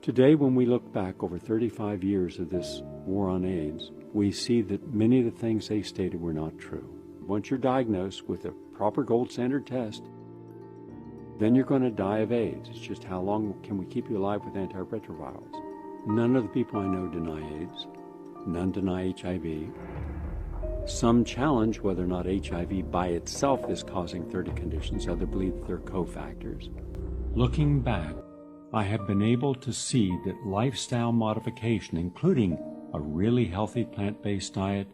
Today, when we look back over 35 years of this war on AIDS, we see that many of the things they stated were not true. Once you're diagnosed with a proper gold standard test, then you're going to die of AIDS. It's just how long can we keep you alive with antiretrovirals? None of the people I know deny AIDS. None deny HIV. Some challenge whether or not HIV by itself is causing 30 conditions. Others believe that they're cofactors. Looking back, I have been able to see that lifestyle modification, including a really healthy plant-based diet,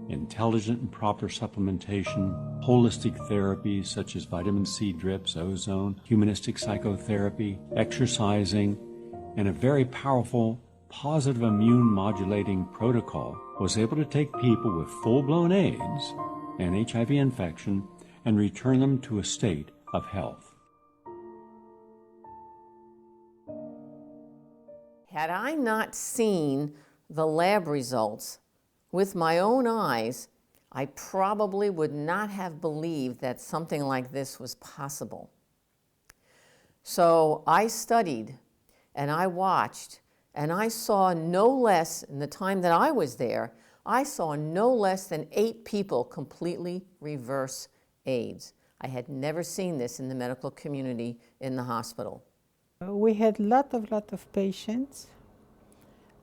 intelligent and proper supplementation, holistic therapies such as vitamin C drips, ozone, humanistic psychotherapy, exercising, and a very powerful positive immune modulating protocol was able to take people with full-blown AIDS and HIV infection and return them to a state of health. Had I not seen the lab results with my own eyes, I probably would not have believed that something like this was possible. So I studied and I watched and I saw no less, in the time that I was there, I saw no less than 8 people completely reverse AIDS. I had never seen this in the medical community in the hospital. We had lot of patients.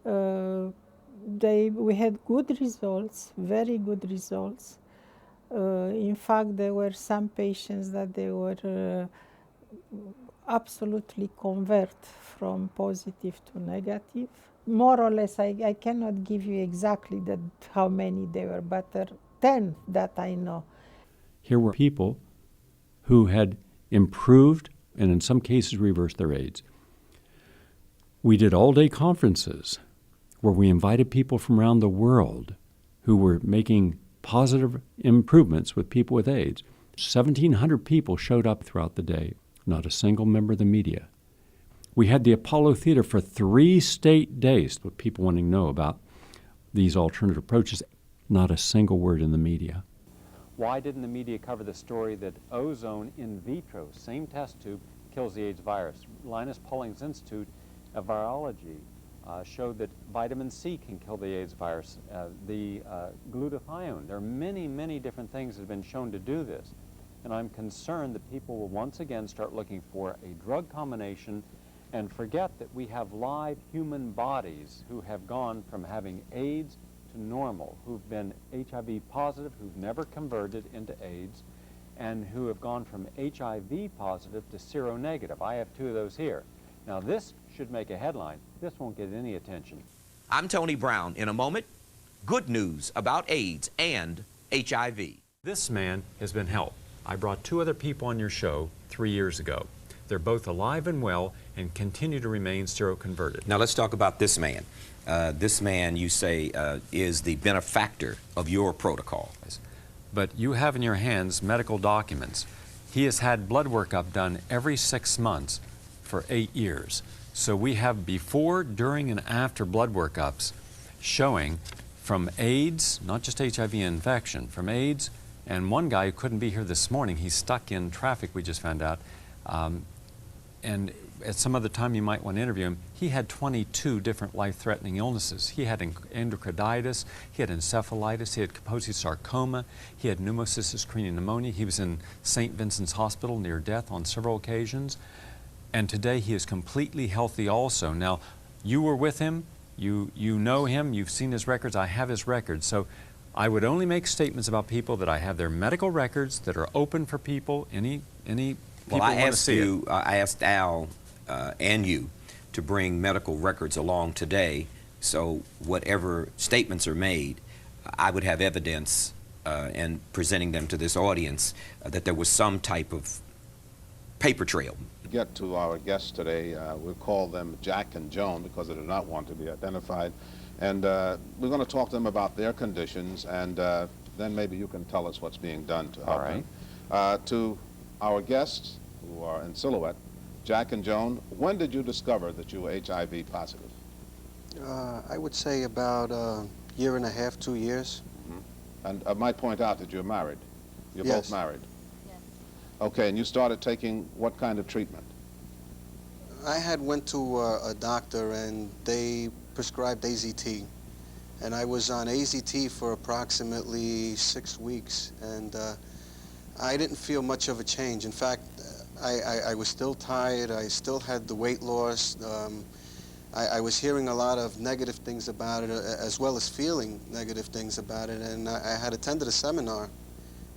We had good results, very good results. In fact, there were some patients that they were absolutely convert from positive to negative. More or less, I cannot give you exactly how many there were, but 10 that I know. Here were people who had improved and in some cases reversed their AIDS. We did all-day conferences where we invited people from around the world who were making positive improvements with people with AIDS. 1,700 people showed up throughout the day, not a single member of the media. We had the Apollo Theater for 3 state days with people wanting to know about these alternative approaches, not a single word in the media. Why didn't the media cover the story that ozone in vitro, same test tube, kills the AIDS virus? Linus Pauling's Institute of Virology showed that vitamin C can kill the AIDS virus, the glutathione. There are many, many different things that have been shown to do this. And I'm concerned that people will once again start looking for a drug combination and forget that we have live human bodies who have gone from having AIDS to normal, who've been HIV positive, who've never converted into AIDS, and who have gone from HIV positive to seronegative. I have 2 of those here. Now this should make a headline. This won't get any attention. I'm Tony Brown. In a moment, good news about AIDS and HIV. This man has been helped. I brought 2 other people on your show 3 years ago. They're both alive and well and continue to remain seroconverted. Now let's talk about this man. This man, you say, is the benefactor of your protocol. But you have in your hands medical documents. He has had blood workup done every 6 months for 8 years. So we have before, during, and after blood workups showing from AIDS, not just HIV infection, from AIDS, and one guy who couldn't be here this morning, he's stuck in traffic, we just found out, and at some other time you might want to interview him, he had 22 different life-threatening illnesses. He had endocarditis, he had encephalitis, he had Kaposi's sarcoma, he had pneumocystis carinii pneumonia, he was in St. Vincent's Hospital near death on several occasions, and today he is completely healthy also. Now, you were with him, you know him, you've seen his records, I have his records, so I would only make statements about people that I have their medical records that are open for people, any people well, I want to see it. I asked Al and you to bring medical records along today, so whatever statements are made, I would have evidence and presenting them to this audience that there was some type of paper trail. Get to our guests today. We'll call them Jack and Joan because they do not want to be identified. And we're going to talk to them about their conditions, and then maybe you can tell us what's being done to help them. To our guests who are in silhouette, Jack and Joan, when did you discover that you were HIV positive? I would say about a year and a half, 2 years. Mm-hmm. And I might point out that you're married. You're both married. Yes. Okay, and you started taking what kind of treatment? I had went to a doctor and they prescribed AZT. And I was on AZT for approximately 6 weeks, and I didn't feel much of a change. In fact, I was still tired. I still had the weight loss. I was hearing a lot of negative things about it, as well as feeling negative things about it. And I had attended a seminar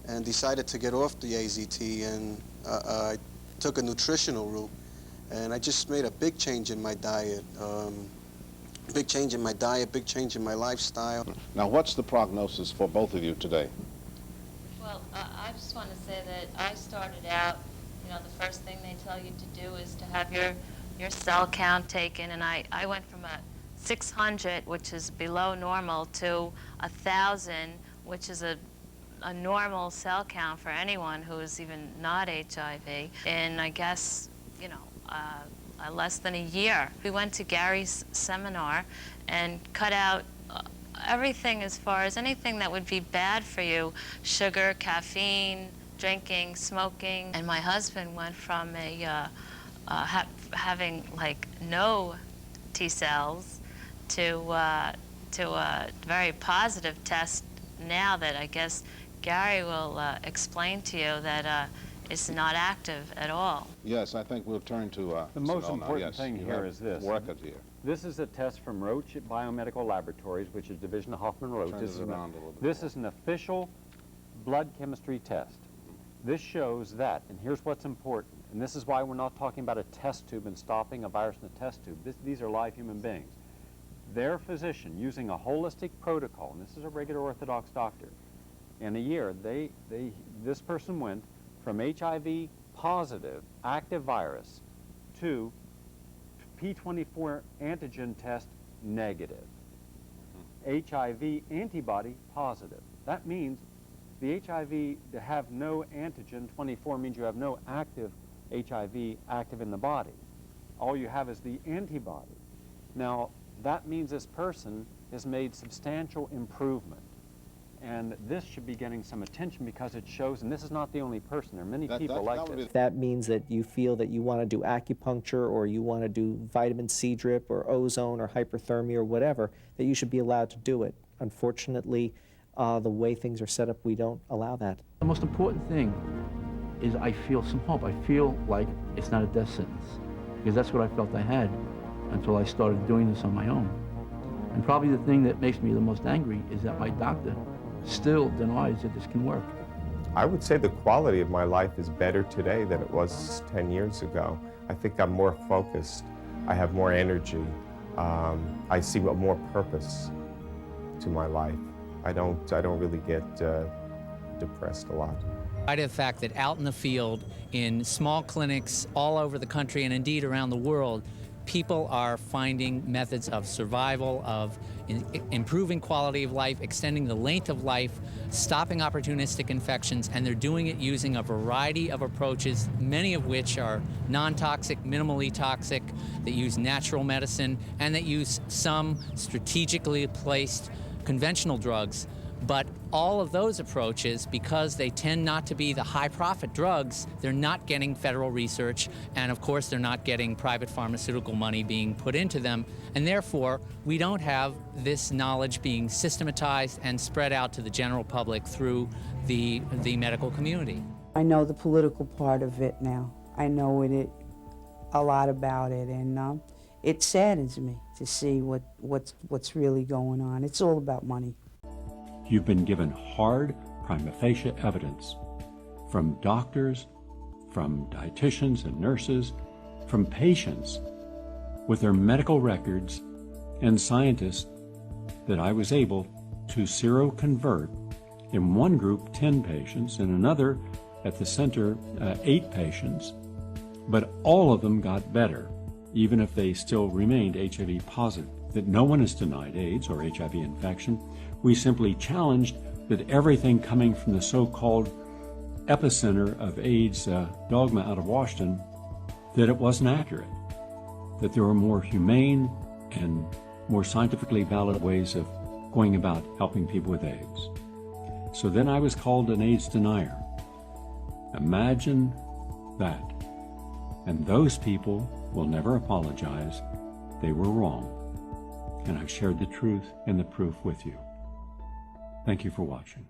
and decided to get off the AZT, and I took a nutritional route. And I just made a big change in my diet. Big change in my diet, big change in my lifestyle. Now, what's the prognosis for both of you today? Well, I just want to say that I started out, you know, the first thing they tell you to do is to have your cell count taken, and I went from a 600, which is below normal, to 1,000, which is a normal cell count for anyone who is even not HIV. And I guess, you know, less than a year. We went to Gary's seminar and cut out everything as far as anything that would be bad for you: sugar, caffeine, drinking, smoking. And my husband went from having like no T cells to a very positive test now that I guess Gary will explain to you that it's not active at all. Yes, I think we'll turn to The most Sonal now. important Yes, thing you here have is this. record here. This is a test from Roche Biomedical Laboratories, which is division of Hoffman Roche. Turn This, it is, around a little bit this more. is an official blood chemistry test. This shows that, and here's what's important, and this is why we're not talking about a test tube and stopping a virus in a test tube. These are live human beings. Their physician, using a holistic protocol, and this is a regular Orthodox doctor, in a year, this person went from HIV positive active virus to P24 antigen test negative, HIV antibody positive. That means the HIV to have no antigen 24 means you have no active HIV active in the body. All you have is the antibody. Now, that means this person has made substantial improvement. And this should be getting some attention because it shows, and this is not the only person, there are many people like this. That means that you feel that you want to do acupuncture or you want to do vitamin C drip or ozone or hyperthermia or whatever, that you should be allowed to do it. Unfortunately, the way things are set up, we don't allow that. The most important thing is I feel some hope. I feel like it's not a death sentence, because that's what I felt I had until I started doing this on my own. And probably the thing that makes me the most angry is that my doctor still denies that this can work. I would say the quality of my life is better today than it was 10 years ago. I think I'm more focused. I have more energy. I see more purpose to my life. I don't really get depressed a lot. The fact that out in the field, in small clinics all over the country and indeed around the world, people are finding methods of survival, of improving quality of life, extending the length of life, stopping opportunistic infections, and they're doing it using a variety of approaches, many of which are non-toxic, minimally toxic, that use natural medicine, and that use some strategically placed conventional drugs. But all of those approaches, because they tend not to be the high-profit drugs, they're not getting federal research, and of course they're not getting private pharmaceutical money being put into them, and therefore we don't have this knowledge being systematized and spread out to the general public through the medical community. I know the political part of it now. I know a lot about it, and it saddens me to see what's really going on. It's all about money. You've been given hard prima facie evidence from doctors, from dietitians and nurses, from patients with their medical records and scientists that I was able to seroconvert in one group 10 patients, in another at the center 8 patients, but all of them got better, even if they still remained HIV positive. That no one is denied AIDS or HIV infection. We simply challenged that everything coming from the so-called epicenter of AIDS dogma out of Washington, that it wasn't accurate, that there were more humane and more scientifically valid ways of going about helping people with AIDS. So then I was called an AIDS denier. Imagine that. And those people will never apologize. They were wrong, and I've shared the truth and the proof with you. Thank you for watching.